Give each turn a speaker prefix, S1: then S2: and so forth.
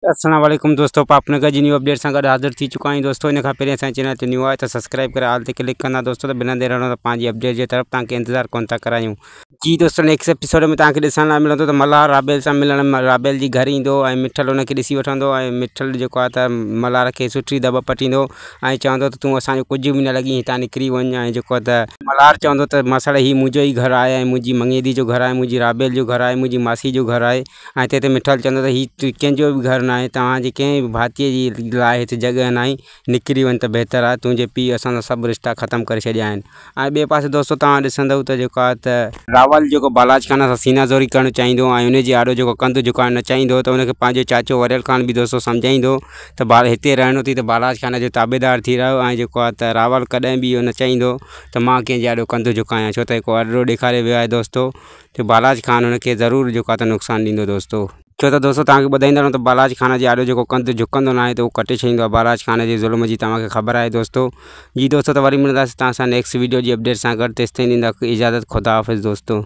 S1: अस्सलाम वालेकुम दोस्तों, पापन का जी न्यू अपडेट सां गॾु हाज़िर थी चुका आहियूं दोस्तों। इन खां पहिरीं असांजे चैनल ते न्यू आहे त सब्सक्राइब करे आल ते क्लिक कंदा दोस्तों, त बिना देर त पंहिंजी अपडेट जे तरफ़ तव्हांखे इंतज़ारु कोन था करायूं। जी दोस्तों, नेक्स्ट एपिसोड में तव्हांखे ॾिसण लाइ मिलंदो त मल्हार राबेल सां मिलण राबेल जी घर ईंदो ऐं मिठल हुनखे ॾिसी वठंदो ऐं मिठल जेको आहे त मल्हार खे सुठी दॿ पटींदो ऐं चवंदो त तूं असांजो कुझु बि न लॻी हितां निकिरी वञ। ऐं जेको आहे त मल्हार चवंदो त मसड़ ही मुंहिंजो ई घर आहे ऐं मुंहिंजी मंगेदी जो घर आहे, मुंहिंजी राबेल जो घर आहे, मुंहिंजी मासी जो घर आहे। ऐं ते मिठल चवंदो त हीउ कंहिंजो बि घर न आहे, तव्हांजे कंहिं भातीअ जी लाइ हिते जॻह न आहे, निकिरी वञ त बहितर आहे। तुंहिंजे पीउ असां सभु रिश्ता ख़तमु करे छॾिया आहिनि। ऐं ॿिए पासे दोस्तों तव्हां ॾिसंदव त जेको आहे त रावल जेको बालाज खान सां सीनाज़ोरी करणु चाहींदो ऐं उनजे आॾो जेको कंधु झुकाइणु न चाहींदो, त उनखे पंहिंजो चाचो वरियल ख़ान बि दोस्तों सम्झाईंदो त हिते रहणो अथई त बालाज खान जो ताबेदार थी रहियो। ऐं जेको आहे त रावल कॾहिं बि इहो न चाहींदो त मां कंहिंजे आॾो कंधु झुकायां, छो त हिकु अॾो ॾेखारे वियो आहे दोस्तों त बालाज खान हुनखे ज़रूरु जेको आहे त नुक़सानु ॾींदो दोस्तों। छो त दोस्तों तव्हांखे ॿुधाईंदा रहूं त बालाज खान जे आॾो जेको कंधु झुकंदो न आहे त उहो कटे छॾींदो आहे। बालाज खान जे ज़ुल्म जी तव्हांखे ख़बर आहे दोस्तों। जी दोस्तों, त वरी मिलंदासीं तव्हां सां नेक्स्ट वीडियो जी अपडेट सां गॾु। तेसिताईं ॾींदा इजाज़त, ख़ुदा हाफ़िज़ दोस्तों।